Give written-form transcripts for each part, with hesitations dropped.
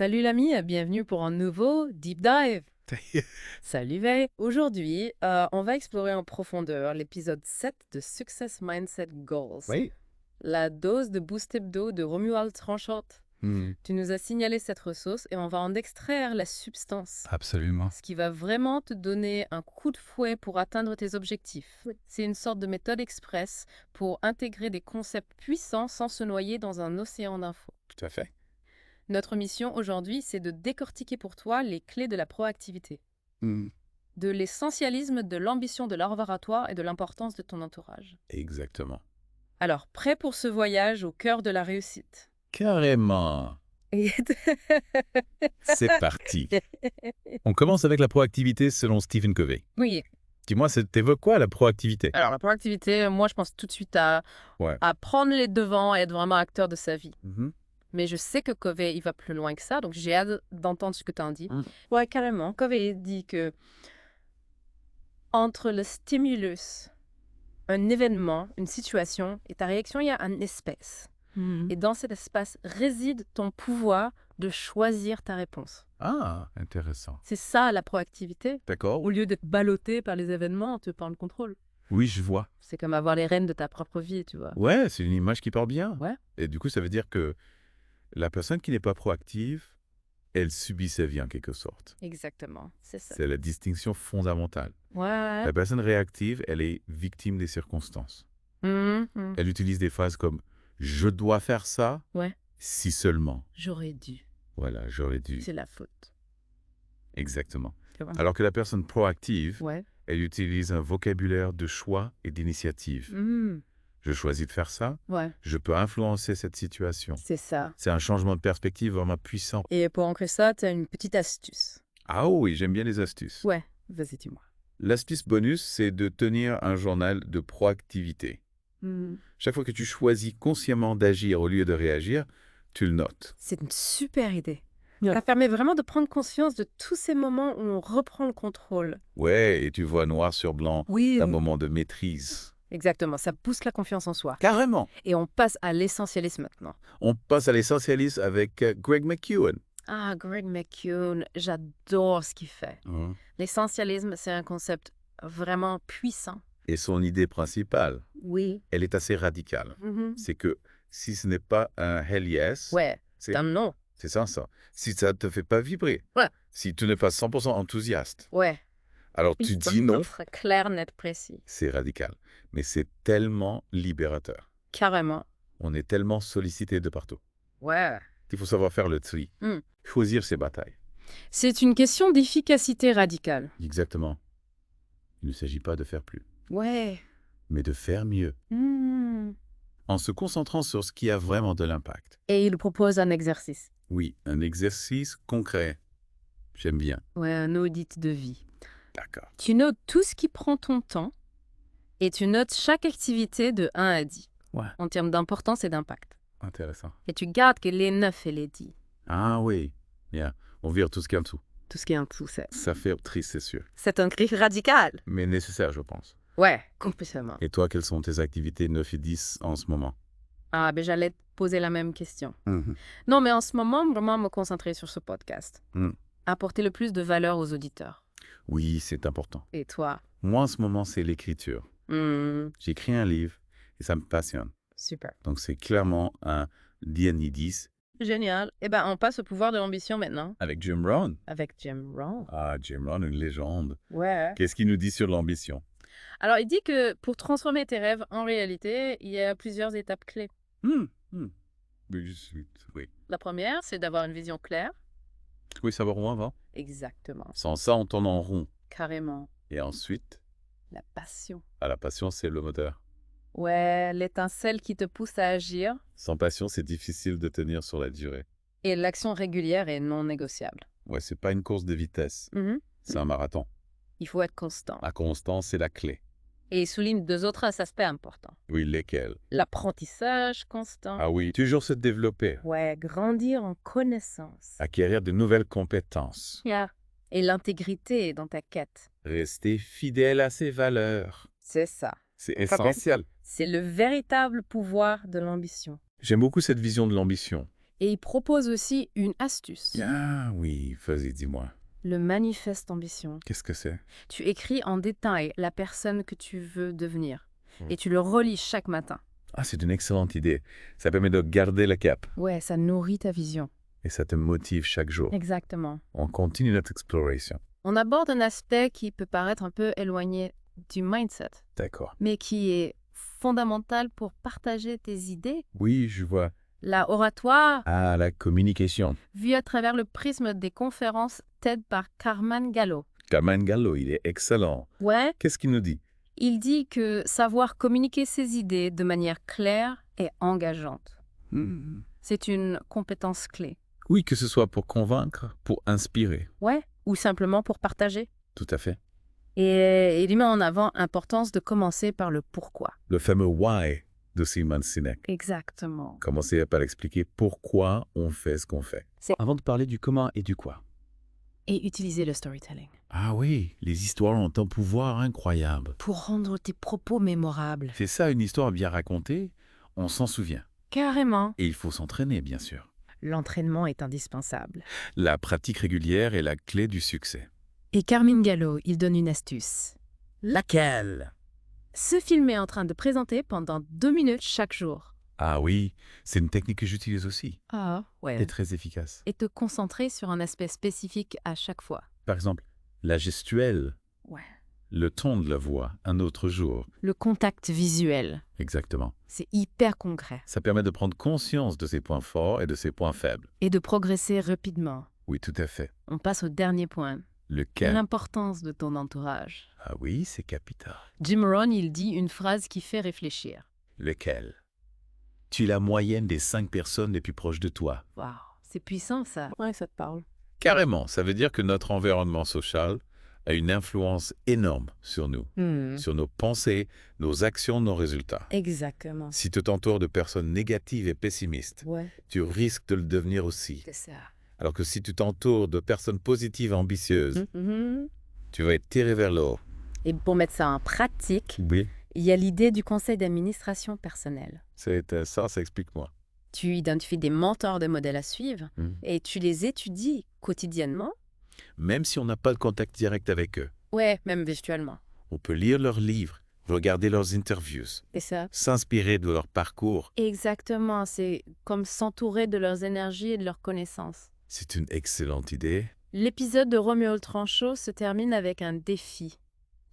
Salut l'ami, bienvenue pour un nouveau Deep Dive. Salut Vey. Aujourd'hui, on va explorer en profondeur l'épisode 7 de Success Mindset Goals. Oui. La dose de boost hebdo de Romuald Tranchant. Tu nous as signalé cette ressource et on va en extraire la substance. Absolument. Ce qui va vraiment te donner un coup de fouet pour atteindre tes objectifs. C'est une sorte de méthode express pour intégrer des concepts puissants sans se noyer dans un océan d'infos. Tout à fait. Notre mission aujourd'hui, c'est de décortiquer pour toi les clés de la proactivité, de l'essentialisme, de l'ambition de l'ordre et de l'importance de ton entourage. Exactement. Alors, prêt pour ce voyage au cœur de la réussite? Carrément. Et- C'est parti. On commence avec la proactivité selon Stephen Covey. Oui, Dis-moi, t'évoques quoi la proactivité? alors la proactivité, moi je pense tout de suite à prendre les devants et être vraiment acteur de sa vie. Mais je sais que Covey, il va plus loin que ça, donc j'ai hâte d'entendre ce que tu en dis. Ouais, carrément. Covey dit que entre le stimulus, un événement, une situation et ta réaction, il y a un espace. Et dans cet espace réside ton pouvoir de choisir ta réponse. Ah, intéressant. C'est ça la proactivité. D'accord. Au lieu d'être ballotté par les événements, tu prends le contrôle. Oui, je vois. C'est comme avoir les rênes de ta propre vie, tu vois. Ouais, c'est une image qui parle bien. Ouais. Et du coup, ça veut dire que la personne qui n'est pas proactive, elle subit sa vie en quelque sorte. Exactement, c'est ça. C'est la distinction fondamentale. Ouais. La personne réactive, elle est victime des circonstances. Elle utilise des phrases comme « je dois faire ça Ouais. si seulement J'aurais dû. ». Voilà, j'aurais dû. C'est la faute. Exactement. Tu vois. Alors que la personne proactive, Ouais. elle utilise un vocabulaire de choix et d'initiative. Je choisis de faire ça, Ouais. je peux influencer cette situation. C'est ça. C'est un changement de perspective vraiment puissant. Et pour ancrer ça, tu as une petite astuce. Ah oui, j'aime bien les astuces. Ouais, vas-y, dis-moi. L'astuce bonus, c'est de tenir un journal de proactivité. Chaque fois que tu choisis consciemment d'agir au lieu de réagir, tu le notes. C'est une super idée. Ça permet vraiment de prendre conscience de tous ces moments où on reprend le contrôle. Ouais, et tu vois noir sur blanc Oui. un moment de maîtrise. Exactement, ça pousse la confiance en soi. Carrément. Et on passe à l'essentialisme maintenant. On passe à l'essentialisme avec Greg McKeown. Ah, Greg McKeown, j'adore ce qu'il fait. L'essentialisme, c'est un concept vraiment puissant. Et son idée principale, Oui. elle est assez radicale. C'est que si ce n'est pas un hell yes, Ouais, c'est un non. C'est ça. Si ça ne te fait pas vibrer, Ouais. si tu n'es pas 100% enthousiaste, Ouais. alors tu dis non. Très clair, net, précis. C'est radical. Mais c'est tellement libérateur. Carrément. On est tellement sollicité de partout. Ouais. Il faut savoir faire le tri. Choisir ses batailles. C'est une question d'efficacité radicale. Exactement. Il ne s'agit pas de faire plus, Ouais. mais de faire mieux. En se concentrant sur ce qui a vraiment de l'impact. Et il propose un exercice. Oui, un exercice concret. J'aime bien. Ouais, un audit de vie. D'accord. Tu notes tout ce qui prend ton temps et tu notes chaque activité de 1 à 10 en termes d'importance et d'impact. Intéressant. Et tu gardes que les 9 et les 10. Ah oui. Yeah. On vire tout ce qui est en dessous. Tout ce qui est en dessous, c'est... Ça fait triste, c'est sûr. C'est un cri radical. Mais nécessaire, je pense. Ouais, complètement. Et toi, quelles sont tes activités 9 et 10 en ce moment? Ah, ben j'allais te poser la même question. Non, mais en ce moment, vraiment me concentrer sur ce podcast. Apporter le plus de valeur aux auditeurs. Oui, c'est important. Et toi? Moi, en ce moment, c'est l'écriture. J'écris un livre et ça me passionne. Super. Donc, c'est clairement un D&D 10. Génial. Eh ben, on passe au pouvoir de l'ambition maintenant. Avec Jim Rohn. Avec Jim Rohn. Ah, Jim Rohn, une légende. Ouais. Qu'est-ce qu'il nous dit sur l'ambition? Alors, il dit que pour transformer tes rêves en réalité, il y a plusieurs étapes clés. Oui. La première, c'est d'avoir une vision claire. Oui, savoir où on va. Exactement. Sans ça, on tourne en rond. Carrément. Et ensuite, la passion. Ah, la passion, c'est le moteur. Ouais, l'étincelle qui te pousse à agir. Sans passion, c'est difficile de tenir sur la durée. Et l'action régulière est non négociable. Ouais, c'est pas une course de vitesse. C'est un marathon. Il faut être constant. La constance, c'est la clé. Et il souligne 2 autres aspects importants. Oui, lesquels? L'apprentissage constant. Ah oui, toujours se développer. Ouais, grandir en connaissance. Acquérir de nouvelles compétences. Et l'intégrité dans ta quête. Rester fidèle à ses valeurs. C'est ça. C'est essentiel. C'est le véritable pouvoir de l'ambition. J'aime beaucoup cette vision de l'ambition. Et il propose aussi une astuce. Ah oui, vas-y, dis-moi. Le manifeste ambition. Qu'est-ce que c'est? Tu écris en détail la personne que tu veux devenir. Et tu le relis chaque matin. Ah, c'est une excellente idée. Ça permet de garder la cape. Ouais, ça nourrit ta vision. Et ça te motive chaque jour. Exactement. On continue notre exploration. On aborde un aspect qui peut paraître un peu éloigné du mindset, D'accord. mais qui est fondamental pour partager tes idées. Oui, je vois. La oratoire, Ah, la communication. vue à travers le prisme des conférences TED par Carman Gallo. Carman Gallo, il est excellent. Ouais, Qu'est-ce qu'il nous dit? il dit que savoir communiquer ses idées de manière claire et engageante, c'est une compétence clé. Oui, que ce soit pour convaincre, pour inspirer. Ouais, ou simplement pour partager. Tout à fait. Et il y met en avant l'importance de commencer par le pourquoi. Le fameux why de Simon Sinek. Exactement. Commencer par expliquer pourquoi on fait ce qu'on fait. Avant de parler du comment et du quoi. Et utiliser le storytelling. Ah oui, les histoires ont un pouvoir incroyable. Pour rendre tes propos mémorables. C'est ça, une histoire bien racontée, on s'en souvient. Carrément. Et il faut s'entraîner, bien sûr. L'entraînement est indispensable. La pratique régulière est la clé du succès. Et Carmine Gallo, il donne une astuce. Laquelle? Se filmer en train de présenter pendant 2 minutes chaque jour. Ah oui, c'est une technique que j'utilise aussi. Ah, ouais. Et très efficace. Et te concentrer sur un aspect spécifique à chaque fois. Par exemple, la gestuelle, Ouais. le ton de la voix, un autre jour. Le contact visuel, Exactement. c'est hyper concret. Ça permet de prendre conscience de ses points forts et de ses points faibles. Et de progresser rapidement. Oui, tout à fait. On passe au dernier point. Lequel? L'importance de ton entourage. Ah oui, c'est capital. Jim Rohn, il dit une phrase qui fait réfléchir. Lequel? Tu es la moyenne des 5 personnes les plus proches de toi. Waouh, c'est puissant ça. Ouais, ça te parle. Carrément, ça veut dire que notre environnement social a une influence énorme sur nous, sur nos pensées, nos actions, nos résultats. Exactement. Si tu t'entoures de personnes négatives et pessimistes, Ouais, tu risques de le devenir aussi. c'est ça. Alors que si tu t'entoures de personnes positives et ambitieuses, tu vas être tiré vers le haut. Et pour mettre ça en pratique, Oui. il y a l'idée du conseil d'administration personnelle. Ça explique-moi. Tu identifies des mentors de modèles à suivre et tu les étudies quotidiennement. Même si on n'a pas de contact direct avec eux, Ouais, même virtuellement. on peut lire leurs livres, regarder leurs interviews, C'est ça. s'inspirer de leur parcours. Exactement, c'est comme s'entourer de leurs énergies et de leurs connaissances. C'est une excellente idée. L'épisode de Roméo le Tranchot se termine avec un défi.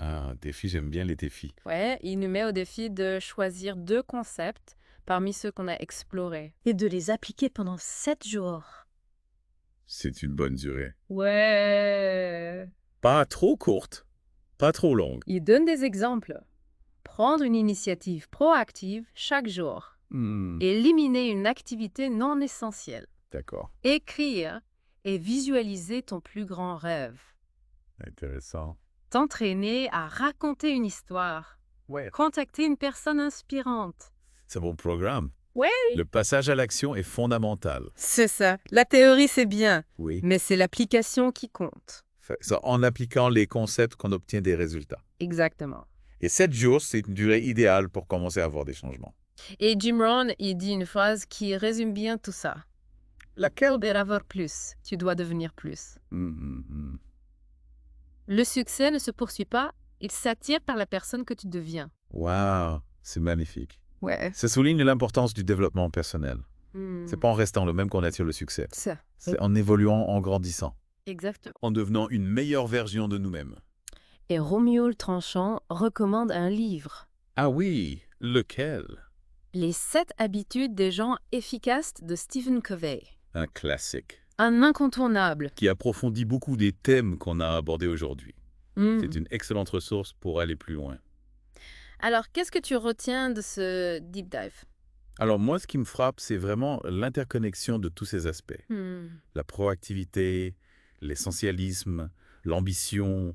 Ah, défi, j'aime bien les défis. Ouais, il nous met au défi de choisir 2 concepts parmi ceux qu'on a explorés. Et de les appliquer pendant 7 jours. C'est une bonne durée. Ouais. Pas trop courte, pas trop longue. Il donne des exemples. Prendre une initiative proactive chaque jour. Éliminer une activité non essentielle. D'accord. Écrire et visualiser ton plus grand rêve. Intéressant. T'entraîner à raconter une histoire. Ouais. Contacter une personne inspirante. C'est un bon programme. Ouais. Le passage à l'action est fondamental. C'est ça. La théorie, c'est bien, Oui. mais c'est l'application qui compte. C'est en appliquant les concepts qu'on obtient des résultats. Exactement. Et 7 jours, c'est une durée idéale pour commencer à avoir des changements. Et Jim Rohn, il dit une phrase qui résume bien tout ça. Laquelle? Pour avoir plus, tu dois devenir plus. Le succès ne se poursuit pas, il s'attire par la personne que tu deviens. Waouh, c'est magnifique. Ouais. Ça souligne l'importance du développement personnel. C'est pas en restant le même qu'on attire le succès. Ça. C'est en évoluant, en grandissant, Exactement. en devenant une meilleure version de nous-mêmes. Et Roméo le Tranchant recommande un livre. Ah oui, lequel? Les 7 habitudes des gens efficaces de Stephen Covey. Un classique Un incontournable. qui approfondit beaucoup des thèmes qu'on a abordés aujourd'hui. C'est une excellente ressource pour aller plus loin. Alors, qu'est-ce que tu retiens de ce deep dive? Alors moi, ce qui me frappe, c'est vraiment l'interconnexion de tous ces aspects. La proactivité, l'essentialisme, l'ambition,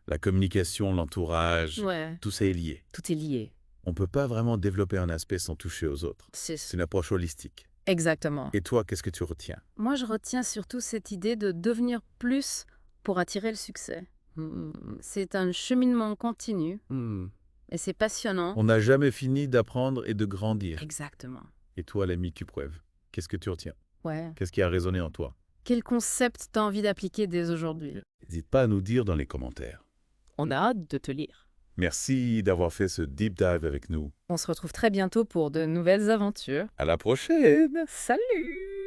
la communication, l'entourage, Ouais, tout ça est lié. tout est lié. On ne peut pas vraiment développer un aspect sans toucher aux autres. C'est C'est une approche holistique. exactement. Et toi, qu'est-ce que tu retiens? Moi, je retiens surtout cette idée de devenir plus pour attirer le succès. C'est un cheminement continu et c'est passionnant. On n'a jamais fini d'apprendre et de grandir. Exactement. Et toi, l'ami Cupreuve, qu'est-ce que tu retiens? Ouais. Qu'est-ce qui a résonné en toi? Quel concept t'as envie d'appliquer dès aujourd'hui? N'hésite pas à nous dire dans les commentaires. On a hâte de te lire. Merci d'avoir fait ce deep dive avec nous. On se retrouve très bientôt pour de nouvelles aventures. À la prochaine! Salut!